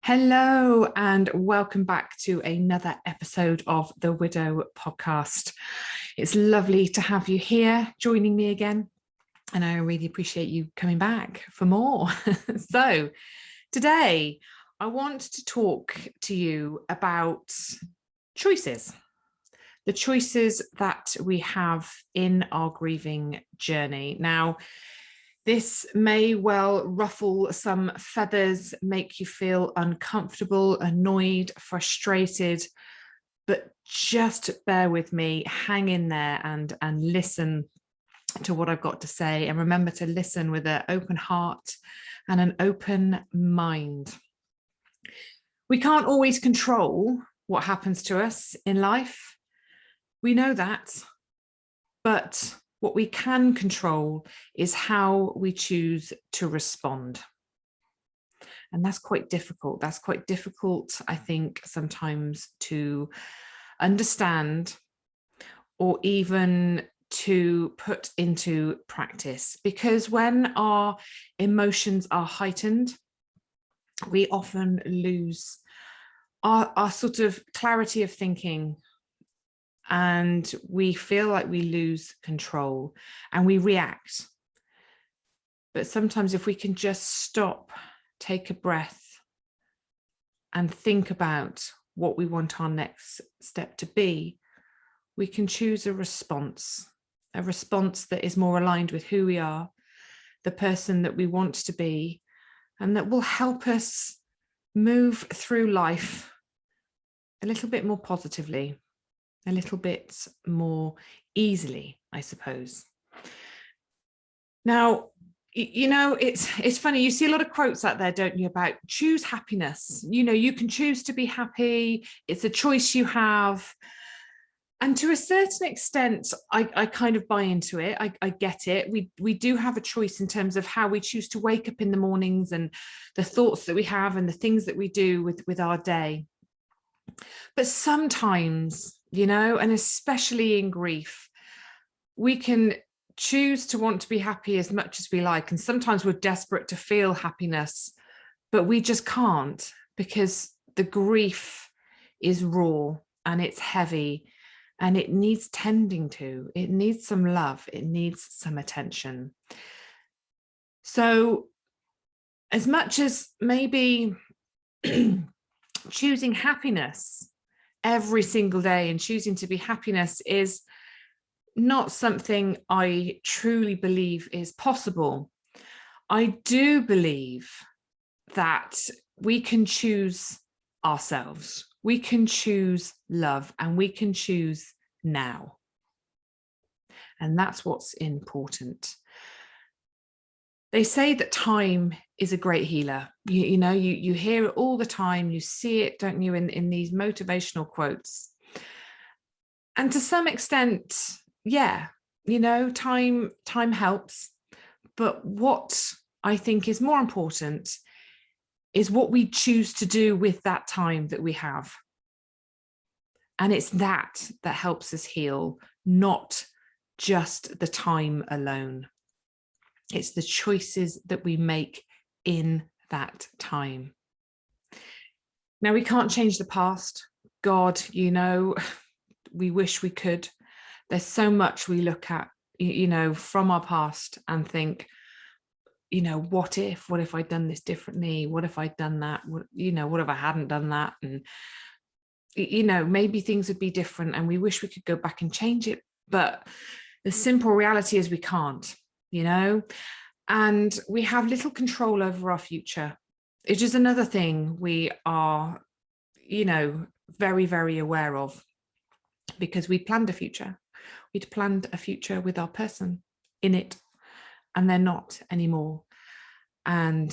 Hello and welcome back to another episode of the Widow podcast. It's lovely to have you here joining me again, and I really appreciate you coming back for more. So today I want to talk to you about choices, the choices that we have in our grieving journey. Now, this may well ruffle some feathers, make you feel uncomfortable, annoyed, frustrated, but just bear with me, hang in there and listen to what I've got to say. And remember to listen with an open heart and an open mind. We can't always control what happens to us in life. We know that, but what we can control is how we choose to respond. And that's quite difficult. That's quite difficult, I think, sometimes to understand or even to put into practice. Because when our emotions are heightened, we often lose our sort of clarity of thinking, and we feel like we lose control and we react. But sometimes if we can just stop, take a breath and think about what we want our next step to be, we can choose a response that is more aligned with who we are, the person that we want to be, and that will help us move through life a little bit more positively, a little bit more easily, I suppose. Now, you know, it's funny, you see a lot of quotes out there, don't you, about choose happiness. You know, you can choose to be happy. It's a choice you have. And to a certain extent, I kind of buy into it. I get it. We do have a choice in terms of how we choose to wake up in the mornings and the thoughts that we have and the things that we do with our day. But sometimes, you know, and especially in grief, we can choose to want to be happy as much as we like. And sometimes we're desperate to feel happiness, but we just can't, because the grief is raw and it's heavy and it needs tending to. It needs some love. It needs some attention. So as much as maybe choosing happiness every single day and choosing to be happiness is not something I truly believe is possible, I do believe that we can choose ourselves. We can choose love and we can choose now. And that's what's important. They say that time is a great healer. You know, you hear it all the time. You see it, don't you, in these motivational quotes. And to some extent, yeah, you know, time helps. But what I think is more important is what we choose to do with that time that we have. And it's that helps us heal, not just the time alone. It's the choices that we make in that time. Now, we can't change the past. God, you know, we wish we could. There's so much we look at, you know, from our past and think, you know, what if I'd done this differently? What if I'd done that? What if I hadn't done that? And, you know, maybe things would be different and we wish we could go back and change it. But the simple reality is we can't, you know, and we have little control over our future. It is another thing we are, you know, very, very aware of, because we planned a future. We'd planned a future with our person in it, and they're not anymore. And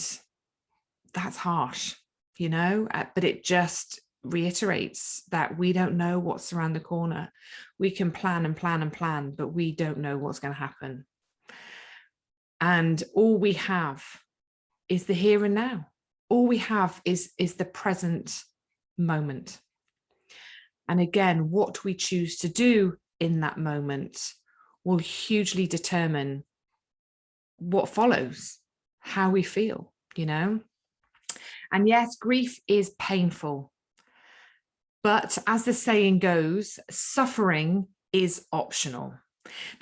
that's harsh, you know, but it just reiterates that we don't know what's around the corner. We can plan and plan and plan, but we don't know what's going to happen. And all we have is the here and now. All we have is the present moment. And again, what we choose to do in that moment will hugely determine what follows, how we feel, you know. And yes, grief is painful. But as the saying goes, suffering is optional.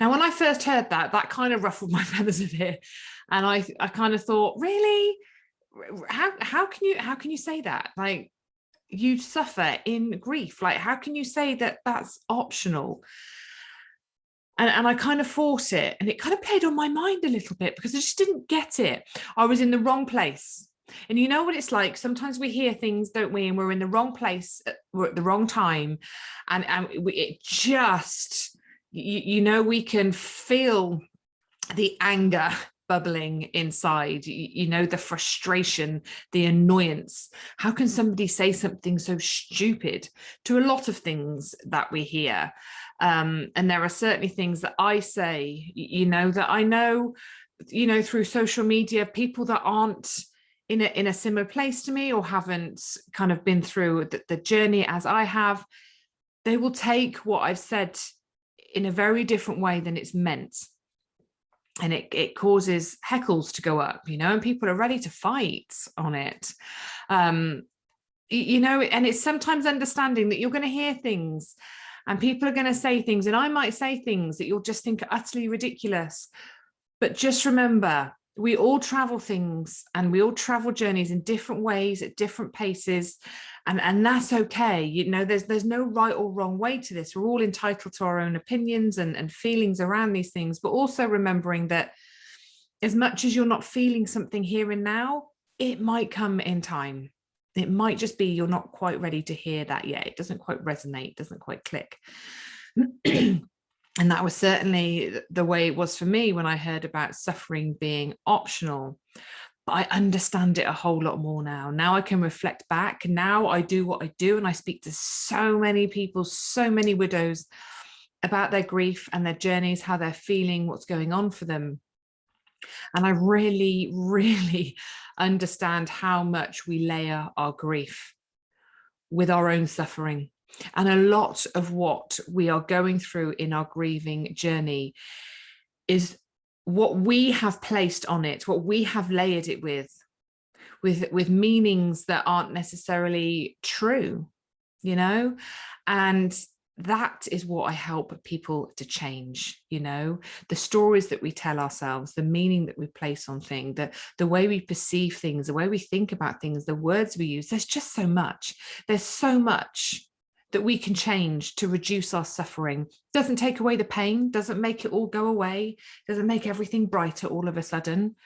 Now, when I first heard that, that kind of ruffled my feathers a bit. And I kind of thought, really? How can you say that? Like, you suffer in grief. Like, how can you say that that's optional? And I kind of fought it, and it kind of played on my mind a little bit because I just didn't get it. I was in the wrong place. And you know what it's like? Sometimes we hear things, don't we? And we're in the wrong place, we're at the wrong time. And it just, we can feel the anger bubbling inside, the frustration, the annoyance. How can somebody say something so stupid? To a lot of things that we hear. And there are certainly things that I say, that I know, through social media, people that aren't in a similar place to me or haven't kind of been through the journey as I have, they will take what I've said in a very different way than it's meant. And it causes heckles to go up, and people are ready to fight on it. And it's sometimes understanding that you're going to hear things and people are going to say things, and I might say things that you'll just think are utterly ridiculous. But just remember, we all travel things and we all travel journeys in different ways at different paces. And that's okay. There's no right or wrong way to this. We're all entitled to our own opinions and feelings around these things, but also remembering that as much as you're not feeling something here and now, it might come in time. It might just be you're not quite ready to hear that yet. It doesn't quite resonate, doesn't quite click. And that was certainly the way it was for me when I heard about suffering being optional. But I understand it a whole lot more now. Now I can reflect back. Now I do what I do, and I speak to so many people, so many widows about their grief and their journeys, how they're feeling, what's going on for them. And I really, really understand how much we layer our grief with our own suffering. And a lot of what we are going through in our grieving journey is what we have placed on it, what we have layered it with meanings that aren't necessarily true, and that is what I help people to change. The stories that we tell ourselves, the meaning that we place on things, the way we perceive things, the way we think about things, the words we use. There's just so much. There's so much that we can change to reduce our suffering. Doesn't take away the pain, doesn't make it all go away, doesn't make everything brighter all of a sudden,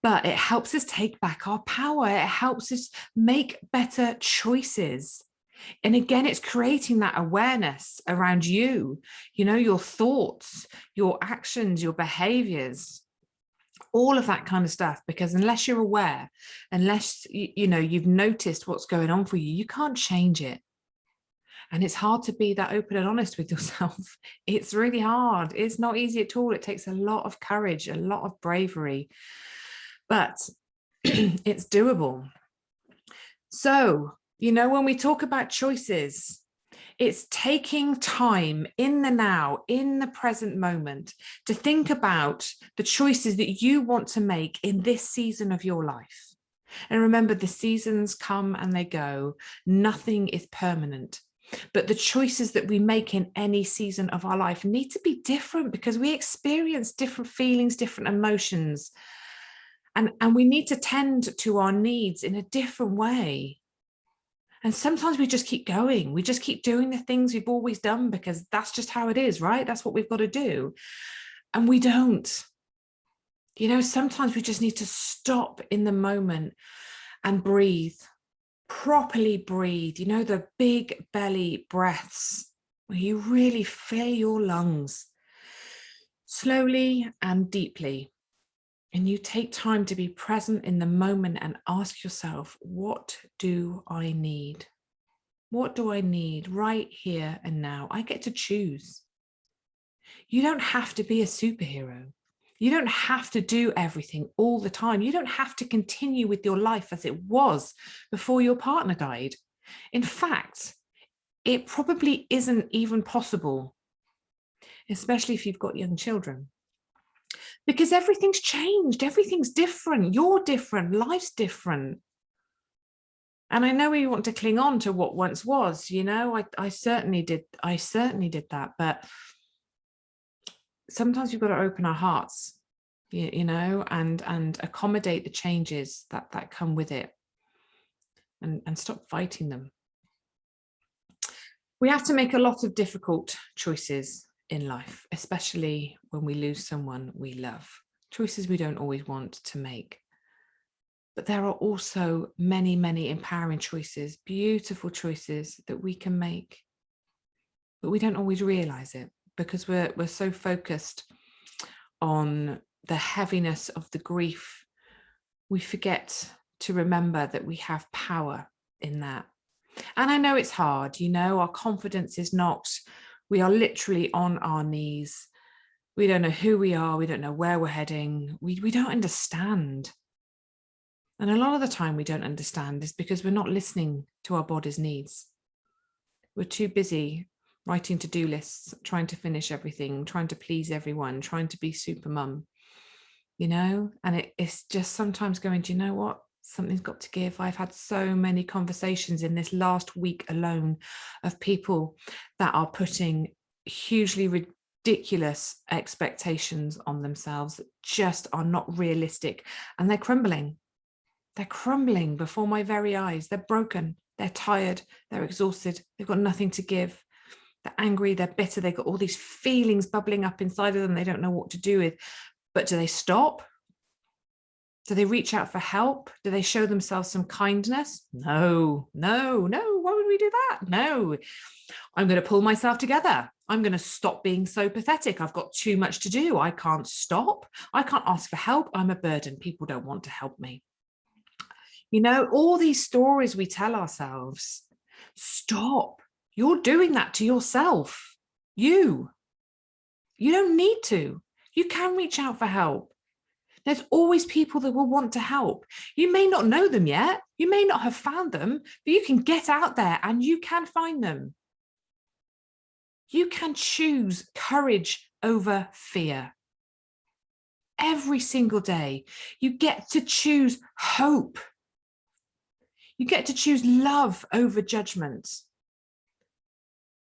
but it helps us take back our power. It helps us make better choices. And again, it's creating that awareness around you, your thoughts, your actions, your behaviors, all of that kind of stuff. Because unless you're aware, unless you've noticed what's going on for you, you can't change it. And it's hard to be that open and honest with yourself. It's really hard. It's not easy at all. It takes a lot of courage, a lot of bravery, but it's doable. So, when we talk about choices, it's taking time in the now, in the present moment, to think about the choices that you want to make in this season of your life. And remember, the seasons come and they go. Nothing is permanent. But the choices that we make in any season of our life need to be different because we experience different feelings, different emotions. And we need to tend to our needs in a different way. And sometimes we just keep going. We just keep doing the things we've always done because that's just how it is, right? That's what we've got to do. And we don't. Sometimes we just need to stop in the moment and breathe. Properly breathe, the big belly breaths where you really fill your lungs slowly and deeply. And you take time to be present in the moment and ask yourself, what do I need? What do I need right here and now? I get to choose. You don't have to be a superhero. You don't have to do everything all the time. You don't have to continue with your life as it was before your partner died. In fact, it probably isn't even possible, especially if you've got young children, because everything's changed. Everything's different. You're different. Life's different. And I know we want to cling on to what once was, I certainly did. I certainly did that. But sometimes we've got to open our hearts, and accommodate the changes that come with it, and stop fighting them. We have to make a lot of difficult choices in life, especially when we lose someone we love. Choices we don't always want to make. But there are also many, many empowering choices, beautiful choices that we can make. But we don't always realize it because we're so focused on the heaviness of the grief. We forget to remember that we have power in that. And I know it's hard, our confidence is knocked. We are literally on our knees. We don't know who we are. We don't know where we're heading. We don't understand. And a lot of the time we don't understand is because we're not listening to our body's needs. We're too busy writing to-do lists, trying to finish everything, trying to please everyone, trying to be super mum, and it's just sometimes going, do you know what? Something's got to give. I've had so many conversations in this last week alone of people that are putting hugely ridiculous expectations on themselves that just are not realistic, and they're crumbling. They're crumbling before my very eyes. They're broken. They're tired. They're exhausted. They've got nothing to give. They're angry. They're bitter. They've got all these feelings bubbling up inside of them they don't know what to do with. But do they stop? Do they reach out for help? Do they show themselves some kindness? No. Why would we do that? No. I'm going to pull myself together. I'm going to stop being so pathetic. I've got too much to do. I can't stop. I can't ask for help. I'm a burden. People don't want to help me. All these stories we tell ourselves. Stop. You're doing that to yourself. You don't need to. You can reach out for help. There's always people that will want to help. You may not know them yet. You may not have found them, but you can get out there and you can find them. You can choose courage over fear. Every single day, you get to choose hope. You get to choose love over judgment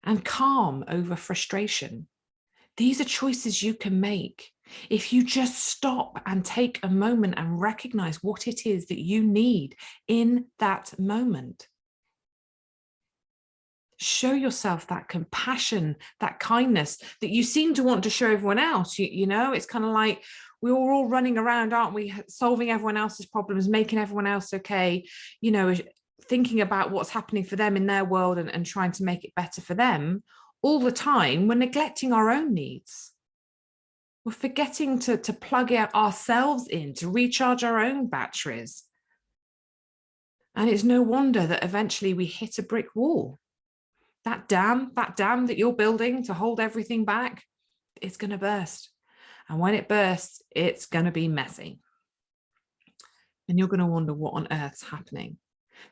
and calm over frustration. These are choices you can make if you just stop and take a moment and recognize what it is that you need in that moment. Show yourself that compassion, that kindness that you seem to want to show everyone else. It's kind of like we're all running around, aren't we? Solving everyone else's problems, making everyone else okay, thinking about what's happening for them in their world and trying to make it better for them. All the time, we're neglecting our own needs. We're forgetting to plug ourselves in, to recharge our own batteries. And it's no wonder that eventually we hit a brick wall. That dam that you're building to hold everything back, it's going to burst. And when it bursts, it's going to be messy. And you're going to wonder what on earth's happening.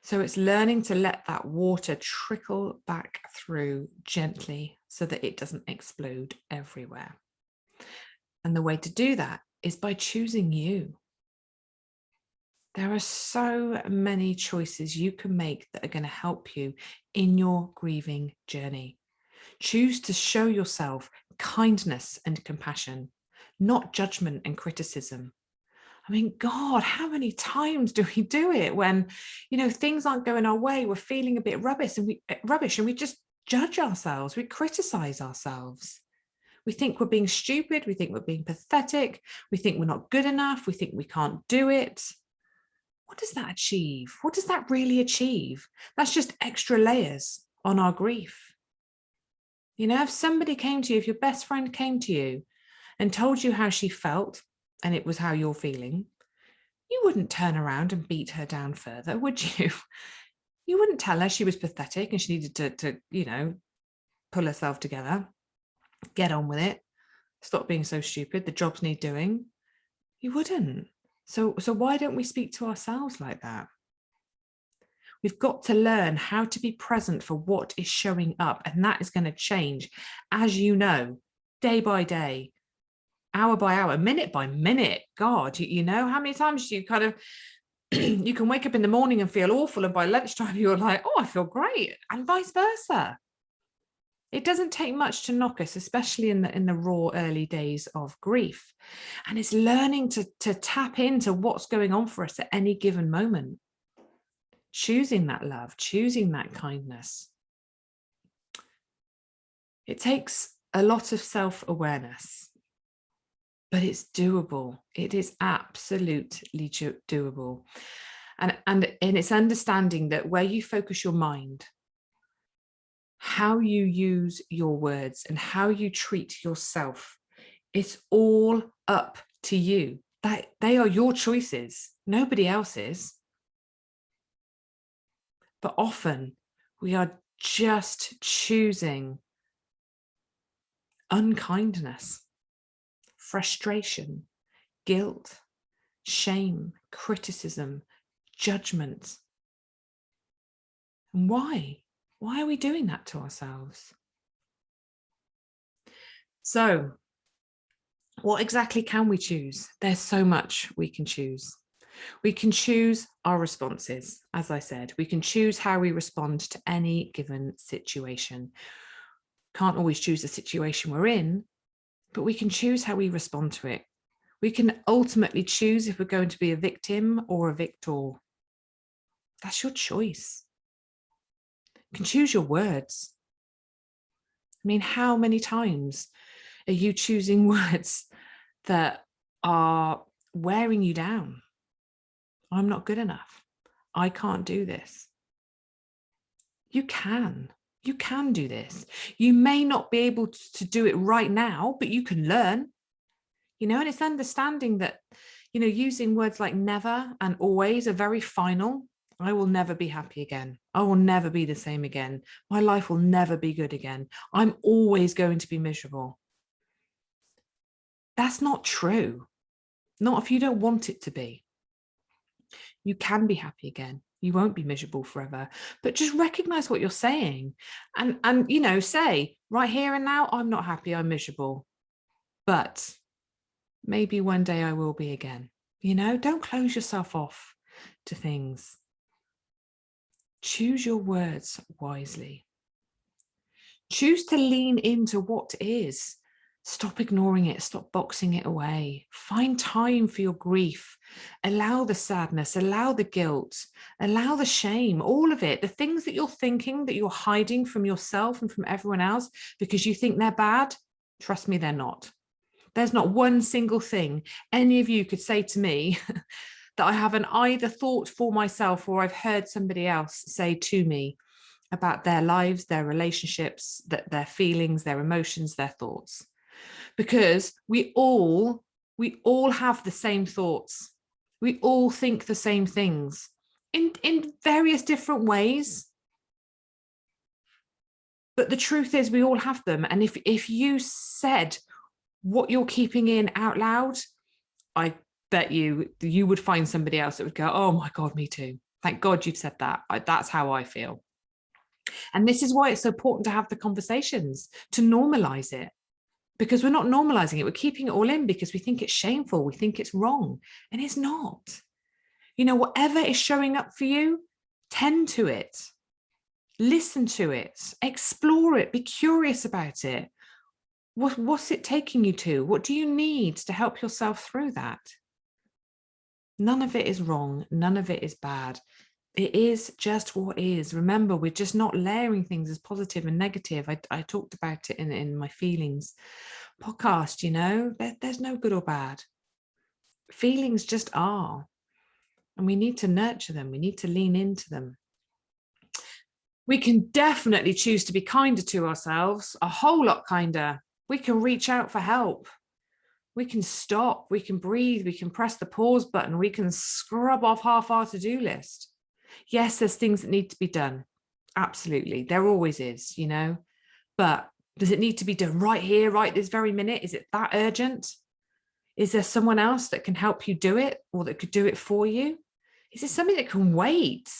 So it's learning to let that water trickle back through gently so that it doesn't explode everywhere. And the way to do that is by choosing you. There are so many choices you can make that are going to help you in your grieving journey. Choose to show yourself kindness and compassion, not judgment and criticism. I mean, God, how many times do we do it when, things aren't going our way? We're feeling a bit rubbish and we just judge ourselves. We criticize ourselves. We think we're being stupid. We think we're being pathetic. We think we're not good enough. We think we can't do it. What does that achieve? What does that really achieve? That's just extra layers on our grief. If somebody came to you, if your best friend came to you and told you how she felt, and it was how you're feeling, you wouldn't turn around and beat her down further, would you? You wouldn't tell her she was pathetic and she needed to pull herself together, get on with it, stop being so stupid, the jobs need doing. You wouldn't. So why don't we speak to ourselves like that? We've got to learn how to be present for what is showing up, and that is going to change, as you know, day by day, hour by hour, minute by minute. God, how many times do you kind of You can wake up in the morning and feel awful, and by lunchtime you're like, oh, I feel great, and vice versa. It doesn't take much to knock us, especially in the raw early days of grief. And it's learning to tap into what's going on for us at any given moment. Choosing that love, choosing that kindness. It takes a lot of self-awareness, but it's doable. It is absolutely doable. And it's understanding that where you focus your mind, how you use your words and how you treat yourself, it's all up to you. That they are your choices, nobody else's. But often we are just choosing unkindness, frustration, guilt, shame, criticism, judgment. And why? Why are we doing that to ourselves? So, what exactly can we choose? There's so much we can choose. We can choose our responses, as I said. We can choose how we respond to any given situation. Can't always choose the situation we're in, but we can choose how we respond to it. We can ultimately choose if we're going to be a victim or a victor. That's your choice. You can choose your words. I mean, how many times are you choosing words that are wearing you down? I'm not good enough. I can't do this. You can do this. You may not be able to do it right now, but you can learn, and it's understanding that, using words like never and always are very final. I will never be happy again. I will never be the same again. My life will never be good again. I'm always going to be miserable. That's not true. Not if you don't want it to be. You can be happy again. You won't be miserable forever, but just recognize what you're saying and say right here and now, I'm not happy, I'm miserable, but maybe one day I will be again. Don't close yourself off to things. Choose your words wisely. Choose to lean into what is. Stop ignoring it. Stop boxing it away. Find time for your grief. Allow the sadness, allow the guilt, allow the shame, all of it. The things that you're thinking that you're hiding from yourself and from everyone else because you think they're bad, trust me, they're not. There's not one single thing any of you could say to me that I haven't either thought for myself or I've heard somebody else say to me about their lives, their relationships, their feelings, their emotions, their thoughts. Because we all have the same thoughts. We all think the same things in various different ways. But the truth is we all have them. And if you said what you're keeping in out loud, I bet you would find somebody else that would go, oh my God, me too. Thank God you've said that. That's how I feel. And this is why it's so important to have the conversations, to normalize it, because we're not normalizing it. We're keeping it all in because we think it's shameful. We think it's wrong, and it's not. Whatever is showing up for you, tend to it, listen to it, explore it, be curious about it. What's it taking you to? What do you need to help yourself through that? None of it is wrong. None of it is bad. It is just what is. Remember, we're just not layering things as positive and negative. I talked about it in my feelings podcast, there's no good or bad. Feelings just are. And we need to nurture them. We need to lean into them. We can definitely choose to be kinder to ourselves, a whole lot kinder. We can reach out for help. We can stop, we can breathe, we can press the pause button, we can scrub off half our to-do list. Yes, there's things that need to be done. Absolutely. There always is, but does it need to be done right here, right this very minute? Is it that urgent? Is there someone else that can help you do it or that could do it for you? Is it something that can wait?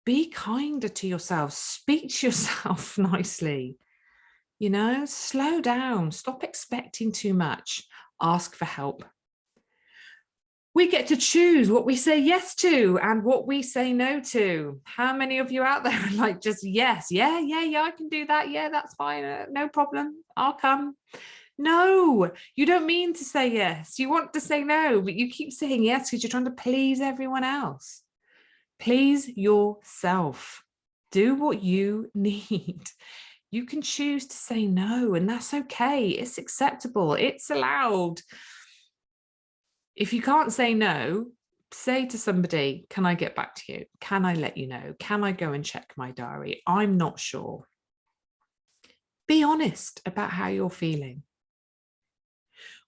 Be kinder to yourself. Speak to yourself nicely. Slow down. Stop expecting too much. Ask for help. We get to choose what we say yes to and what we say no to. How many of you out there are like, just yes, yeah, I can do that. Yeah, that's fine. No problem. I'll come. No, you don't mean to say yes. You want to say no, but you keep saying yes because you're trying to please everyone else. Please yourself. Do what you need. You can choose to say no, and that's okay. It's acceptable. It's allowed. If you can't say no, say to somebody, can I get back to you? Can I let you know? Can I go and check my diary? I'm not sure. Be honest about how you're feeling.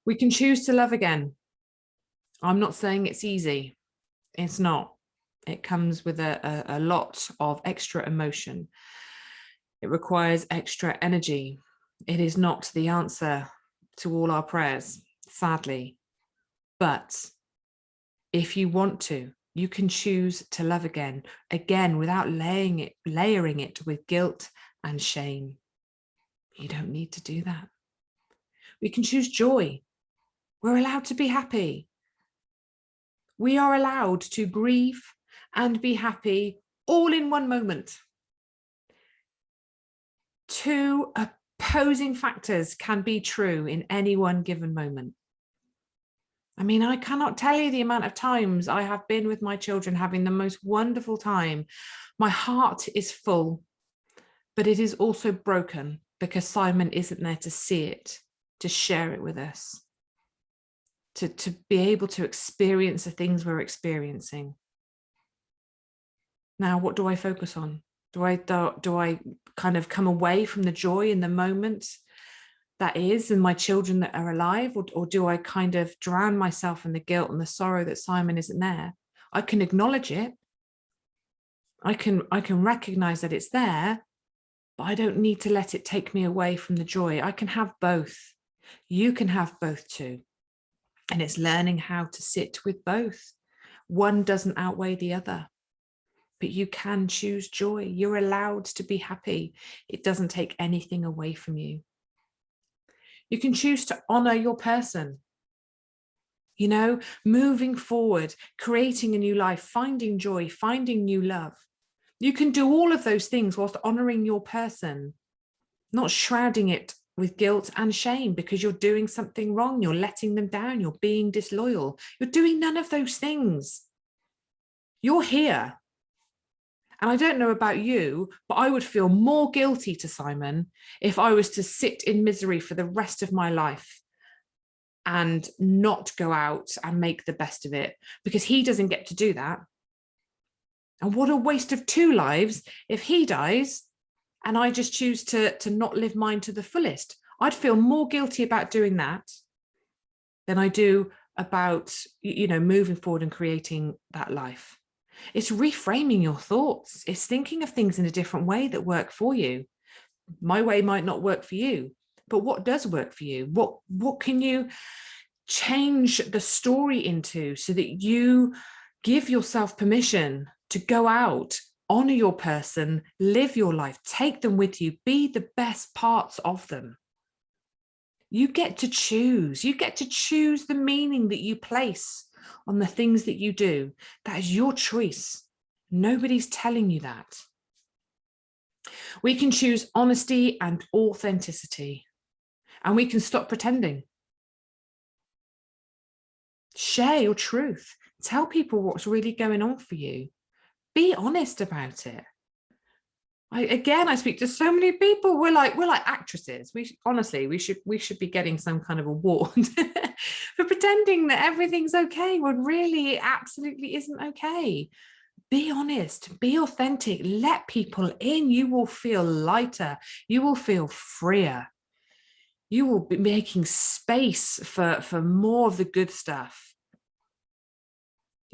We can choose to love again. I'm not saying it's easy. It's not. It comes with a lot of extra emotion. It requires extra energy. It is not the answer to all our prayers, sadly. But if you want to, you can choose to love again without layering it with guilt and shame. You don't need to do that. We can choose joy. We're allowed to be happy. We are allowed to grieve and be happy all in one moment. Two opposing factors can be true in any one given moment. I mean, I cannot tell you the amount of times I have been with my children having the most wonderful time. My heart is full, but it is also broken because Simon isn't there to see it, to share it with us, to be able to experience the things we're experiencing. Now, what do I focus on? Do I kind of come away from the joy in the moment that is, and my children that are alive, or do I kind of drown myself in the guilt and the sorrow that Simon isn't there? I can acknowledge it. I can recognize that it's there, but I don't need to let it take me away from the joy. I can have both. You can have both too. And it's learning how to sit with both. One doesn't outweigh the other, but you can choose joy. You're allowed to be happy. It doesn't take anything away from you. You can choose to honor your person. You know, moving forward, creating a new life, finding joy, finding new love. You can do all of those things whilst honoring your person, not shrouding it with guilt and shame because you're doing something wrong. You're letting them down. You're being disloyal. You're doing none of those things. You're here. And I don't know about you, but I would feel more guilty to Simon if I was to sit in misery for the rest of my life and not go out and make the best of it, because he doesn't get to do that. And what a waste of two lives if he dies and I just choose to not live mine to the fullest. I'd feel more guilty about doing that than I do about, you know, moving forward and creating that life. It's reframing your thoughts. It's thinking of things in a different way that work for you. My way might not work for you, but what does work for you? What can you change the story into so that you give yourself permission to go out, honor your person, live your life, take them with you, be the best parts of them. You get to choose. You get to choose the meaning that you place on the things that you do. That is your choice. Nobody's telling you that. We can choose honesty and authenticity, and we can stop pretending. Share your truth. Tell people what's really going on for you. Be honest about it. I speak to so many people. We're like actresses. We should be getting some kind of award for pretending that everything's okay when really it absolutely isn't okay. Be honest, be authentic, let people in. You will feel lighter. You will feel freer. You will be making space for more of the good stuff.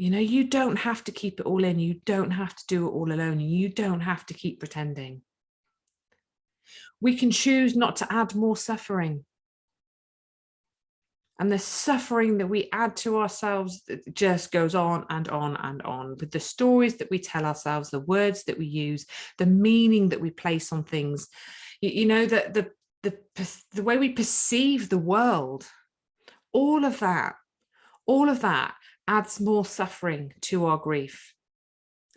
You know, you don't have to keep it all in. You don't have to do it all alone. You don't have to keep pretending. We can choose not to add more suffering. And the suffering that we add to ourselves just goes on and on and on with the stories that we tell ourselves, the words that we use, the meaning that we place on things. You know, the way we perceive the world, all of that adds more suffering to our grief.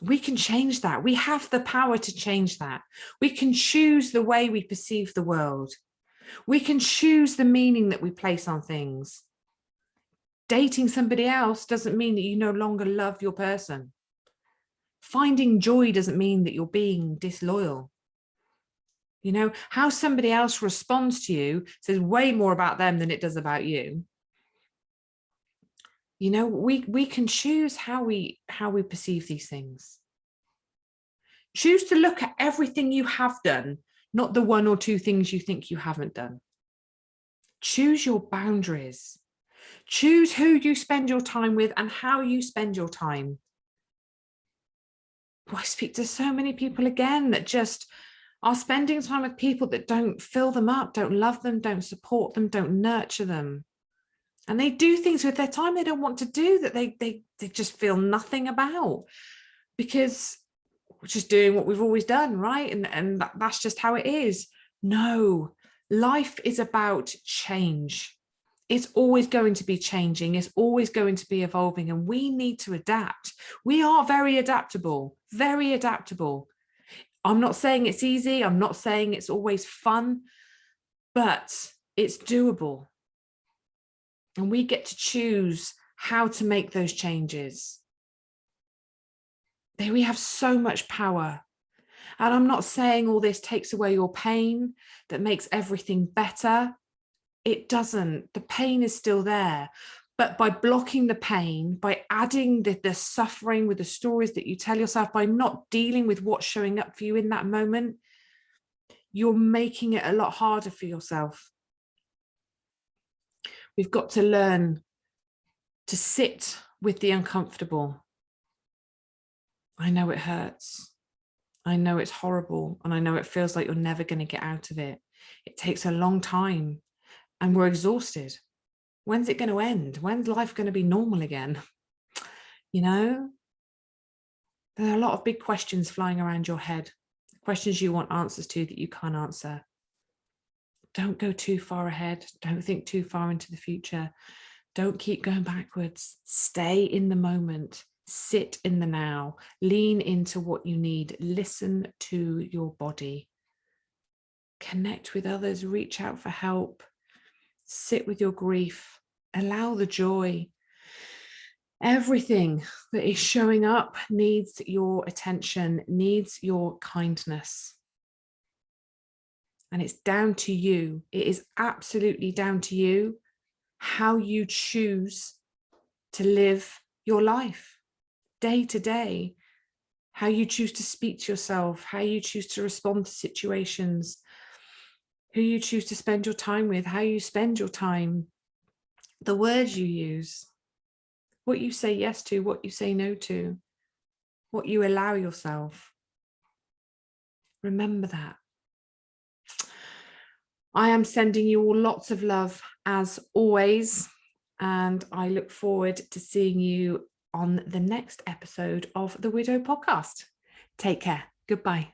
We can change that. We have the power to change that. We can choose the way we perceive the world. We can choose the meaning that we place on things. Dating somebody else doesn't mean that you no longer love your person. Finding joy doesn't mean that you're being disloyal. You know, how somebody else responds to you says way more about them than it does about you. You know, we can choose how we perceive these things. Choose to look at everything you have done, not the one or two things you think you haven't done. Choose your boundaries. Choose who you spend your time with and how you spend your time. I speak to so many people again that just are spending time with people that don't fill them up, don't love them, don't support them, don't nurture them. And they do things with their time they don't want to do, that they just feel nothing about, because we're just doing what we've always done, right? And that's just how it is. No, life is about change. It's always going to be changing. It's always going to be evolving, and we need to adapt. We are very adaptable, very adaptable. I'm not saying it's easy. I'm not saying it's always fun, but it's doable. And we get to choose how to make those changes. We have so much power. And I'm not saying all this takes away your pain, that makes everything better. It doesn't. The pain is still there. But by blocking the pain, by adding the suffering with the stories that you tell yourself, by not dealing with what's showing up for you in that moment, you're making it a lot harder for yourself. We've got to learn to sit with the uncomfortable. I know it hurts. I know it's horrible. And I know it feels like you're never going to get out of it. It takes a long time and we're exhausted. When's it going to end? When's life going to be normal again? You know, there are a lot of big questions flying around your head, questions you want answers to that you can't answer. Don't go too far ahead. Don't think too far into the future. Don't keep going backwards. Stay in the moment. Sit in the now. Lean into what you need. Listen to your body. Connect with others. Reach out for help. Sit with your grief. Allow the joy. Everything that is showing up needs your attention, needs your kindness. And it's down to you. It is absolutely down to you how you choose to live your life day to day, how you choose to speak to yourself, how you choose to respond to situations, who you choose to spend your time with, how you spend your time, the words you use, what you say yes to, what you say no to, what you allow yourself. Remember that. I am sending you all lots of love as always, and I look forward to seeing you on the next episode of the Widow Podcast. Take care. Goodbye.